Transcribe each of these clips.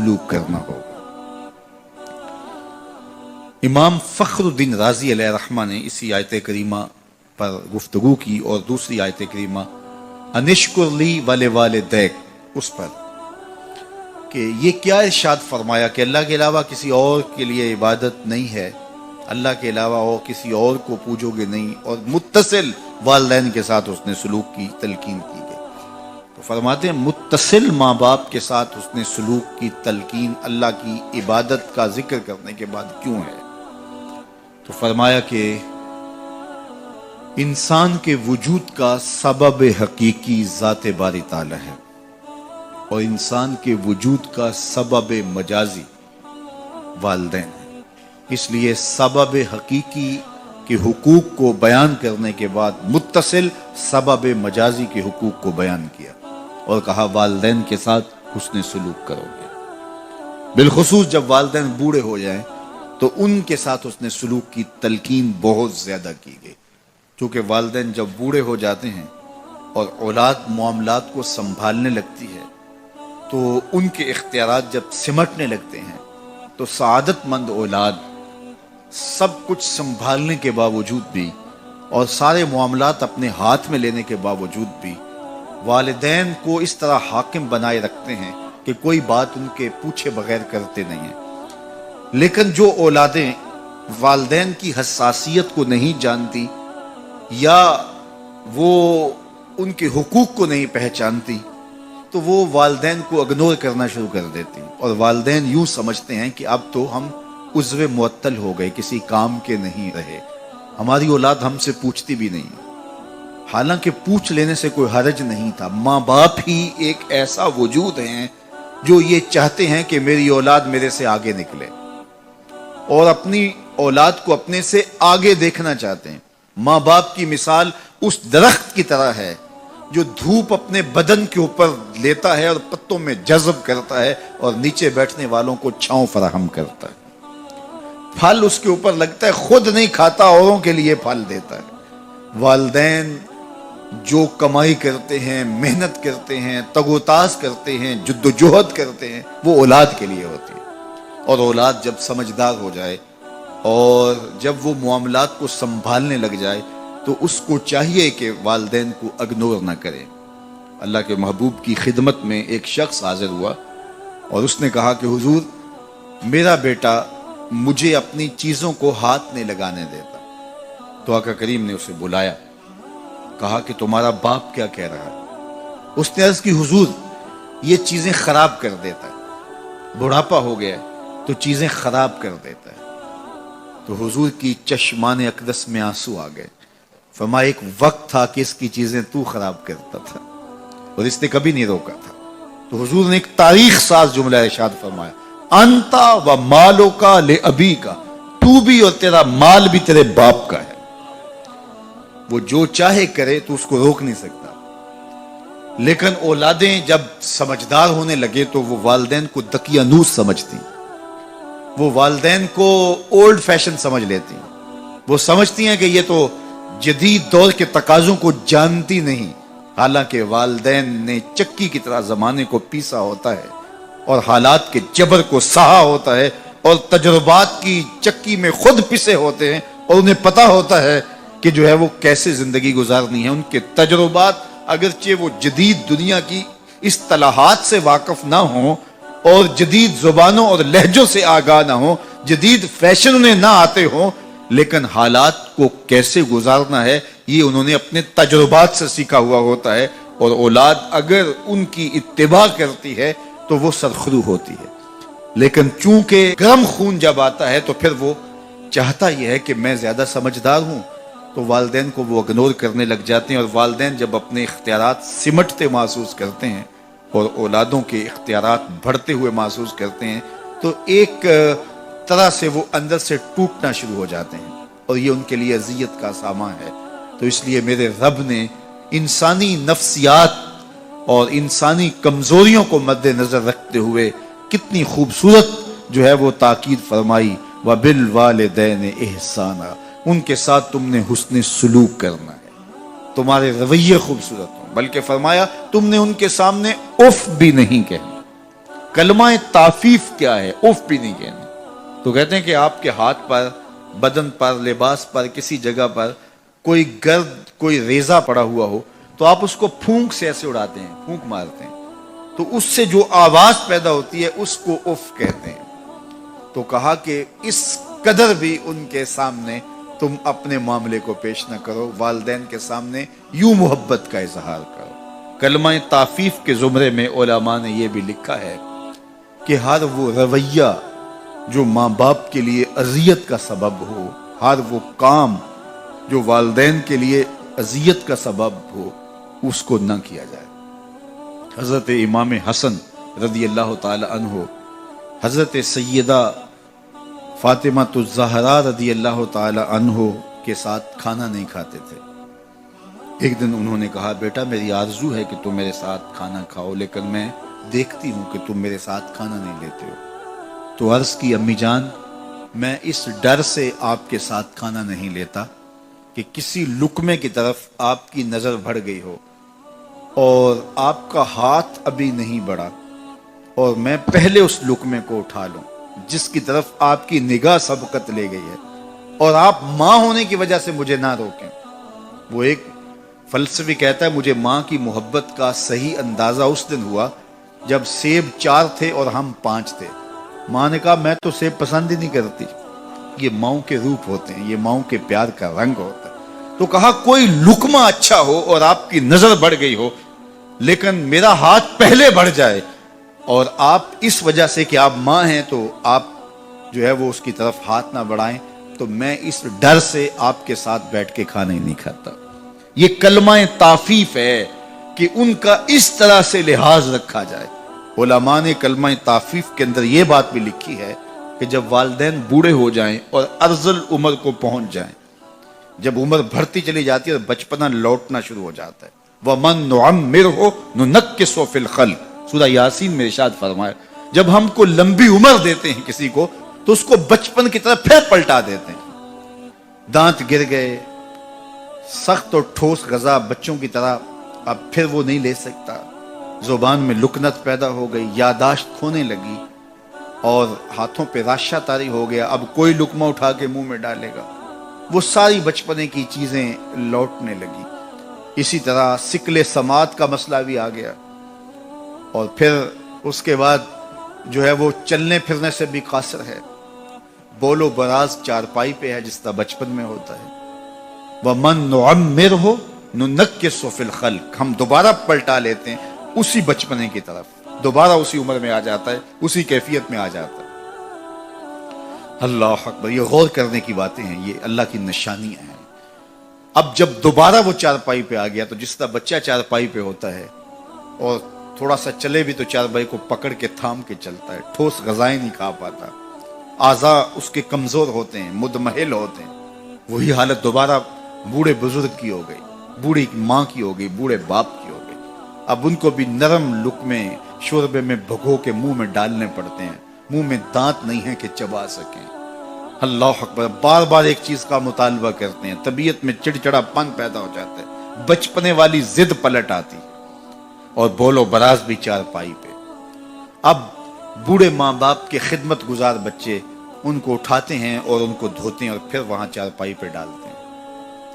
سلوک کرنا ہوگا۔ امام فخر الدین رازی علیہ رحمہ نے اسی آیت کریمہ پر گفتگو کی، اور دوسری آیت کریمہ انشکر لی ولوالدیک، اس پر کہ یہ کیا ارشاد فرمایا کہ اللہ کے علاوہ کسی اور کے لیے عبادت نہیں ہے، اللہ کے علاوہ اور کسی اور کو پوجو گے نہیں، اور متصل والدین کے ساتھ اس نے سلوک کی تلقین کی گئی۔ تو فرماتے ہیں متصل ماں باپ کے ساتھ اس نے سلوک کی تلقین اللہ کی عبادت کا ذکر کرنے کے بعد کیوں ہے؟ تو فرمایا کہ انسان کے وجود کا سبب حقیقی ذات باری تعالی ہے، اور انسان کے وجود کا سبب مجازی والدین ہے۔ اس لیے سبب حقیقی کے حقوق کو بیان کرنے کے بعد متصل سبب مجازی کے حقوق کو بیان کیا، اور کہا والدین کے ساتھ حسن سلوک کرو گے۔ بالخصوص جب والدین بوڑھے ہو جائیں تو ان کے ساتھ حسن سلوک کی تلقین بہت زیادہ کی گئی، چونکہ والدین جب بوڑھے ہو جاتے ہیں اور اولاد معاملات کو سنبھالنے لگتی ہے تو ان کے اختیارات جب سمٹنے لگتے ہیں تو سعادت مند اولاد سب کچھ سنبھالنے کے باوجود بھی اور سارے معاملات اپنے ہاتھ میں لینے کے باوجود بھی والدین کو اس طرح حاکم بنائے رکھتے ہیں کہ کوئی بات ان کے پوچھے بغیر کرتے نہیں ہیں۔ لیکن جو اولادیں والدین کی حساسیت کو نہیں جانتی یا وہ ان کے حقوق کو نہیں پہچانتی تو وہ والدین کو اگنور کرنا شروع کر دیتی ہیں، اور والدین یوں سمجھتے ہیں کہ اب تو ہم عضو معطل ہو گئے، کسی کام کے نہیں رہے، ہماری اولاد ہم سے پوچھتی بھی نہیں۔ حالانکہ پوچھ لینے سے کوئی حرج نہیں تھا، ماں باپ ہی ایک ایسا وجود ہیں جو یہ چاہتے ہیں کہ میری اولاد میرے سے آگے نکلے، اور اپنی اولاد کو اپنے سے آگے دیکھنا چاہتے ہیں۔ ماں باپ کی مثال اس درخت کی طرح ہے جو دھوپ اپنے بدن کے اوپر لیتا ہے اور پتوں میں جذب کرتا ہے اور نیچے بیٹھنے والوں کو چھاؤں فراہم کرتا ہے۔ پھل اس کے اوپر لگتا ہے، خود نہیں کھاتا، اوروں کے لیے پھل دیتا ہے۔ والدین جو کمائی کرتے ہیں، محنت کرتے ہیں، تگ و تاز کرتے ہیں، جد و جہد کرتے ہیں، وہ اولاد کے لیے ہوتی ہے۔ اور اولاد جب سمجھدار ہو جائے اور جب وہ معاملات کو سنبھالنے لگ جائے تو اس کو چاہیے کہ والدین کو اگنور نہ کرے۔ اللہ کے محبوب کی خدمت میں ایک شخص حاضر ہوا اور اس نے کہا کہ حضور، میرا بیٹا مجھے اپنی چیزوں کو ہاتھ نہیں لگانے دیتا۔ تو آقا کریم نے اسے بلایا، کہا کہ تمہارا باپ کیا کہہ رہا ہے؟ اس نے عرض کی حضور یہ چیزیں خراب کر دیتا ہے، بڑھاپا ہو گیا تو چیزیں خراب کر دیتا ہے۔ تو حضور کی چشمان اقدس میں آنسو آ گئے، فرمایا ایک وقت تھا کہ اس کی چیزیں تو خراب کرتا تھا اور اس نے کبھی نہیں روکا تھا۔ تو حضور نے ایک تاریخ ساز جملہ ارشاد فرمایا، انتا و مالو کا لے ابی کا، تو بھی اور تیرا مال بھی تیرے باپ کا ہے، وہ جو چاہے کرے تو اس کو روک نہیں سکتا۔ لیکن اولادیں جب سمجھدار ہونے لگے تو وہ والدین کو دقیانوس سمجھتی، وہ والدین کو اولڈ فیشن سمجھ لیتی، وہ سمجھتی ہیں کہ یہ تو جدید دور کے تقاضوں کو جانتی نہیں، حالانکہ والدین نے چکی کی طرح زمانے کو پیسا ہوتا ہے اور حالات کے جبر کو سہا ہوتا ہے اور تجربات کی چکی میں خود پسے ہوتے ہیں اور انہیں پتا ہوتا ہے کہ جو ہے وہ کیسے زندگی گزارنی ہے۔ ان کے تجربات اگرچہ وہ جدید دنیا کی اصطلاحات سے واقف نہ ہوں اور جدید زبانوں اور لہجوں سے آگاہ نہ ہوں، جدید فیشن انہیں نہ آتے ہوں، لیکن حالات کو کیسے گزارنا ہے یہ انہوں نے اپنے تجربات سے سیکھا ہوا ہوتا ہے، اور اولاد اگر ان کی اتباع کرتی ہے تو وہ سرخرو ہوتی ہے۔ لیکن چونکہ گرم خون جب آتا ہے تو پھر وہ چاہتا یہ ہے کہ میں زیادہ سمجھدار ہوں، تو والدین کو وہ اگنور کرنے لگ جاتے ہیں، اور والدین جب اپنے اختیارات سمٹتے محسوس کرتے ہیں اور اولادوں کے اختیارات بڑھتے ہوئے محسوس کرتے ہیں تو ایک طرح سے وہ اندر سے ٹوٹنا شروع ہو جاتے ہیں، اور یہ ان کے لیے اذیت کا سامان ہے۔ تو اس لیے میرے رب نے انسانی نفسیات اور انسانی کمزوریوں کو مد نظر رکھتے ہوئے کتنی خوبصورت جو ہے وہ تاکید فرمائی، وَبِالْوَالِدَيْنِ إِحْسَانًا، ان کے ساتھ تم نے حسن سلوک کرنا ہے، تمہارے رویے خوبصورت ہوں، بلکہ فرمایا تم نے ان کے سامنے اف بھی نہیں کہنا۔ کلمہ تعفیف کیا ہے؟ اف بھی نہیں کہنا. تو کہتے ہیں کہ آپ کے ہاتھ پر، بدن پر، لباس پر، کسی جگہ پر کوئی گرد، کوئی ریزہ پڑا ہوا ہو تو آپ اس کو پھونک سے ایسے اڑاتے ہیں، پھونک مارتے ہیں، تو اس سے جو آواز پیدا ہوتی ہے اس کو اف کہتے ہیں. تو کہا کہ اس قدر بھی ان کے سامنے تم اپنے معاملے کو پیش نہ کرو، والدین کے سامنے یوں محبت کا اظہار کرو. کلمہ تعفیف کے زمرے میں علماء نے یہ بھی لکھا ہے کہ ہر وہ رویہ جو ماں باپ کے لیے اذیت کا سبب ہو، ہر وہ کام جو والدین کے لیے اذیت کا سبب ہو، اس کو نہ کیا جائے. حضرت امام حسن رضی اللہ تعالی عنہ حضرت سیدہ فاطمہ الزہرا رضی اللہ تعالی عنہ کے ساتھ کھانا نہیں کھاتے تھے. ایک دن انہوں نے کہا بیٹا میری آرزو ہے کہ تم میرے ساتھ کھانا کھاؤ، لیکن میں دیکھتی ہوں کہ تم میرے ساتھ کھانا نہیں لیتے ہو. تو عرض کی امی جان میں اس ڈر سے آپ کے ساتھ کھانا نہیں لیتا کہ کسی لقمے کی طرف آپ کی نظر بڑھ گئی ہو اور آپ کا ہاتھ ابھی نہیں بڑھا اور میں پہلے اس لقمے کو اٹھا لوں جس کی طرف آپ کی نگاہ سبقت لے گئی ہے، اور آپ ماں ہونے کی وجہ سے مجھے نہ روکیں. وہ ایک فلسفی کہتا ہے مجھے ماں کی محبت کا صحیح اندازہ اس دن ہوا جب سیب 4 تھے اور ہم 5 تھے. ماں نے کہا میں تو سیب پسند ہی نہیں کرتی، یہ ماؤں کے روپ ہوتے ہیں، یہ ماؤں کے پیار کا رنگ ہوتا ہے. تو کہا کوئی لقمہ اچھا ہو اور آپ کی نظر بڑھ گئی ہو لیکن میرا ہاتھ پہلے بڑھ جائے، اور آپ اس وجہ سے کہ آپ ماں ہیں تو آپ جو ہے وہ اس کی طرف ہاتھ نہ بڑھائیں، تو میں اس ڈر سے آپ کے ساتھ بیٹھ کے کھانا ہی نہیں کھاتا. یہ کلمہ تعفیف ہے کہ ان کا اس طرح سے لحاظ رکھا جائے. علماء نے کلمہ تعفیف کے اندر یہ بات بھی لکھی ہے کہ جب والدین بوڑھے ہو جائیں اور ارذل عمر کو پہنچ جائیں، جب عمر بڑھتی چلی جاتی ہے اور بچپنا لوٹنا شروع ہو جاتا ہے، وَمَن نُعَمِّرْهُ نُنَكِّسُ فِي الْخَلْقِ، سورہ یاسین میں ارشاد فرمایا جب ہم کو لمبی عمر دیتے ہیں کسی کو تو اس کو بچپن کی طرف پھر پلٹا دیتے ہیں. دانت گر گئے، سخت اور ٹھوس غذا بچوں کی طرح اب پھر وہ نہیں لے سکتا، زبان میں لکنت پیدا ہو گئی، یاداشت کھونے لگی اور ہاتھوں پہ راشہ طاری ہو گیا، اب کوئی لقمہ اٹھا کے منہ میں ڈالے گا، وہ ساری بچپنے کی چیزیں لوٹنے لگی. اسی طرح سکل سماعت کا مسئلہ بھی آ گیا، اور پھر اس کے بعد جو ہے وہ چلنے پھرنے سے بھی قاصر ہے، بول و براز چارپائی پہ ہے جس طرح بچپن میں ہوتا ہے. وَمَن نُعَمِّرْهُ نُنَكِّسُ فِي الْخَلْقِ، ہم دوبارہ پلٹا لیتے ہیں اسی بچپنے کی طرف، دوبارہ اسی عمر میں آ جاتا ہے، اسی کیفیت میں آ جاتا ہے. اللہ اکبر، یہ غور کرنے کی باتیں ہیں، یہ اللہ کی نشانیاں ہیں. اب جب دوبارہ وہ چارپائی پہ آ گیا تو جس طرح بچہ چارپائی پہ ہوتا ہے اور تھوڑا سا چلے بھی تو چارپائی کو پکڑ کے تھام کے چلتا ہے، ٹھوس غذائیں نہیں کھا پاتا، اعضاء اس کے کمزور ہوتے ہیں، مدمحل ہوتے ہیں. وہی حالت دوبارہ بوڑھے بزرگ کی ہو گئی، بوڑھی ماں کی ہو گئی، بوڑھے باپ کی ہو گئی. اب ان کو بھی نرم لقمے شوربے میں بھگو کے منہ میں ڈالنے پڑتے ہیں، منہ میں دانت نہیں ہے کہ چبا سکیں. اللہ اکبر، بار بار ایک چیز کا مطالبہ کرتے ہیں، طبیعت میں چڑچڑا پن پیدا ہو جاتا ہے، بچپنے والی ضد پلٹ آتی اور بول و براز بھی چارپائی پہ. اب بوڑھے ماں باپ کے خدمت گزار بچے ان کو اٹھاتے ہیں اور ان کو دھوتے ہیں اور پھر وہاں چارپائی پہ ڈالتے ہیں،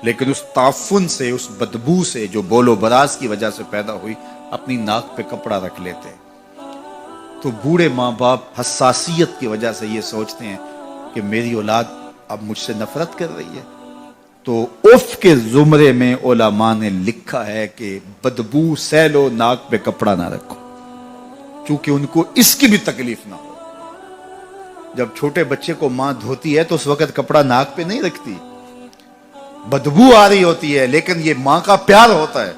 لیکن اس تعفن سے، اس بدبو سے جو بول و براز کی وجہ سے پیدا ہوئی، اپنی ناک پہ کپڑا رکھ لیتے ہیں. تو بوڑھے ماں باپ حساسیت کی وجہ سے یہ سوچتے ہیں کہ میری اولاد اب مجھ سے نفرت کر رہی ہے. تو اف کے زمرے میں علماء نے لکھا ہے کہ بدبو سہ لو، ناک پہ کپڑا نہ رکھو، چونکہ ان کو اس کی بھی تکلیف نہ ہو. جب چھوٹے بچے کو ماں دھوتی ہے تو اس وقت کپڑا ناک پہ نہیں رکھتی، بدبو آ رہی ہوتی ہے، لیکن یہ ماں کا پیار ہوتا ہے.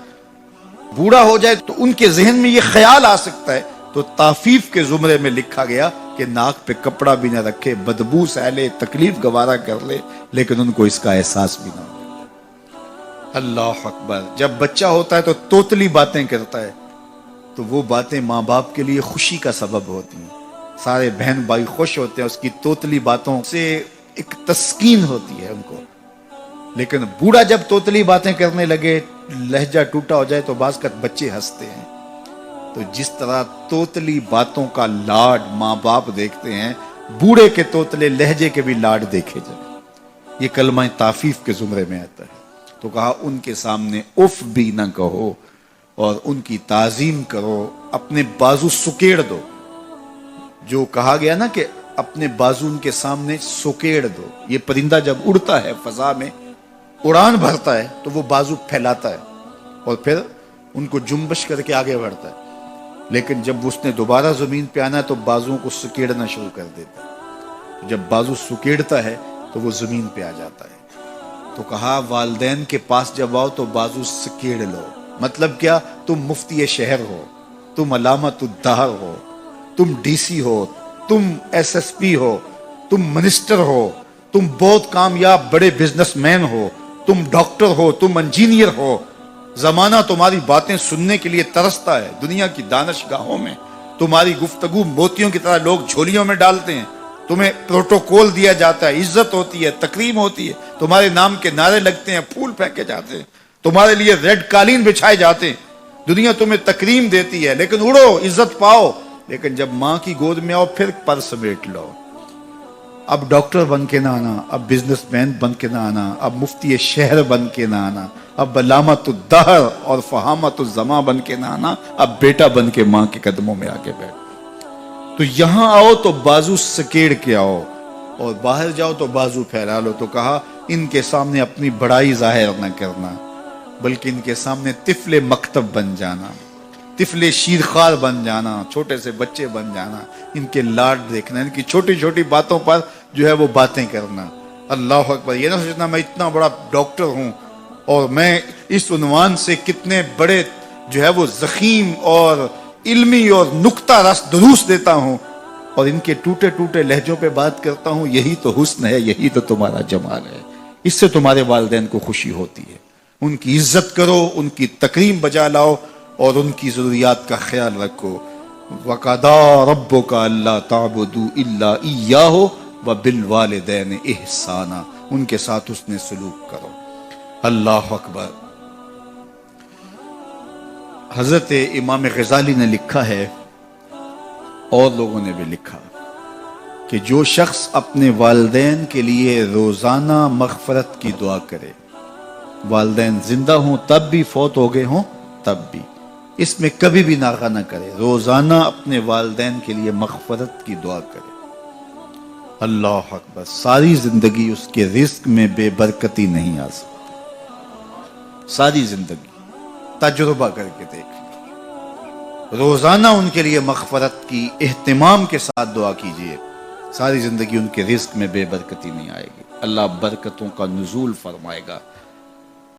بوڑھا ہو جائے تو ان کے ذہن میں یہ خیال آ سکتا ہے، تو تعفیف کے زمرے میں لکھا گیا کہ ناک پہ کپڑا بھی نہ رکھے، بدبو سہ لے، تکلیف گوارا کر لے، لیکن ان کو اس کا احساس بھی نہ ہو. اللہ اکبر، جب بچہ ہوتا ہے تو توتلی باتیں کرتا ہے، تو وہ باتیں ماں باپ کے لیے خوشی کا سبب ہوتی ہیں، سارے بہن بھائی خوش ہوتے ہیں، اس کی توتلی باتوں سے ایک تسکین ہوتی ہے ان کو. لیکن بوڑھا جب توتلی باتیں کرنے لگے، لہجہ ٹوٹا ہو جائے تو بعض کا بچے ہنستے ہیں، تو جس طرح توتلی باتوں کا لاڈ ماں باپ دیکھتے ہیں، بوڑھے کے توتلے لہجے کے بھی لاڈ دیکھے جائیں۔ یہ کلمہ تعفیف کے زمرے میں آتا ہے۔ تو کہا ان کے سامنے اف بھی نہ کہو اور ان کی تعظیم کرو، اپنے بازو سکیڑ دو۔ جو کہا گیا نا کہ اپنے بازو ان کے سامنے سکیڑ دو، یہ پرندہ جب اڑتا ہے فضا میں اڑان بھرتا ہے تو وہ بازو پھیلاتا ہے اور پھر ان کو جنبش کر کے آگے بڑھتا ہے، لیکن جب اس نے دوبارہ زمین پہ آنا ہے تو بازوؤں کو سکیڑنا شروع کر دیتا ہے۔ جب بازو سکیڑتا ہے تو وہ زمین پہ آ جاتا ہے۔ تو کہا والدین کے پاس جب آؤ تو بازو سکیڑ لو۔ مطلب کیا؟ تم مفتی شہر ہو، تم علامت الدہر ہو، تم ڈی سی ہو، تم ایس ایس پی ہو، تم منسٹر ہو، تم بہت کامیاب بڑے بزنس مین ہو، تم ڈاکٹر ہو، تم انجینئر ہو، زمانہ تمہاری باتیں سننے کے لیے ترستا ہے۔ دنیا کی دانش گاہوں میں تمہاری گفتگو موتیوں کی طرح لوگ جھولیوں میں ڈالتے ہیں، تمہیں پروٹوکول دیا جاتا ہے، عزت ہوتی ہے، تکریم ہوتی ہے، تمہارے نام کے نعرے لگتے ہیں، پھول پھینکے جاتے ہیں، تمہارے لیے ریڈ قالین بچھائے جاتے ہیں، دنیا تمہیں تکریم دیتی ہے، لیکن اڑو، عزت پاؤ، لیکن جب ماں کی گود میں آؤ پھر پر سمیٹ لو۔ اب ڈاکٹر بن کے نہ آنا، اب بزنس مین بن کے نہ آنا، اب مفتی شہر بن کے نہ آنا، اب علامت الدہر اور فہامت الزماں بن کے نہ آنا، اب بیٹا بن کے ماں کے قدموں میں آگے بیٹھ۔ تو یہاں آؤ تو بازو سکیڑ کے آؤ اور باہر جاؤ تو بازو پھیلا لو۔ تو کہا ان کے سامنے اپنی بڑائی ظاہر نہ کرنا، بلکہ ان کے سامنے طفل مکتب بن جانا، طفل شیرخوار بن جانا، چھوٹے سے بچے بن جانا، ان کے لاڈ دیکھنا، ان کی چھوٹی چھوٹی باتوں پر جو ہے وہ باتیں کرنا۔ اللہ اکبر! یہ نہ سوچنا میں اتنا بڑا ڈاکٹر ہوں اور میں اس عنوان سے کتنے بڑے جو ہے وہ ضخیم اور علمی اور نکتہ رس دروس دیتا ہوں اور ان کے ٹوٹے ٹوٹے لہجوں پہ بات کرتا ہوں۔ یہی تو حسن ہے، یہی تو تمہارا جمال ہے، اس سے تمہارے والدین کو خوشی ہوتی ہے۔ ان کی عزت کرو، ان کی تکریم بجا لاؤ اور ان کی ضروریات کا خیال رکھو۔ وَقَضَىٰ رَبُّكَ أَلَّا تَعْبُدُوا إِلَّا إِيَّاهُ وَبِالْوَالِدَيْنِ إِحْسَانًا، ان کے ساتھ حسن سلوک کرو۔ اللہ اکبر! حضرت امام غزالی نے لکھا ہے اور لوگوں نے بھی لکھا کہ جو شخص اپنے والدین کے لیے روزانہ مغفرت کی دعا کرے، والدین زندہ ہوں تب بھی، فوت ہو گئے ہوں تب بھی، اس میں کبھی بھی ناغہ نہ کرے، روزانہ اپنے والدین کے لیے مغفرت کی دعا کرے، اللہ اکبر، ساری زندگی اس کے رزق میں بے برکتی نہیں آ سکتی۔ ساری زندگی تجربہ کر کے دیکھ، روزانہ ان کے لیے مغفرت کی اہتمام کے ساتھ دعا کیجئے، ساری زندگی ان کے رزق میں بے برکتی نہیں آئے گی، اللہ برکتوں کا نزول فرمائے گا۔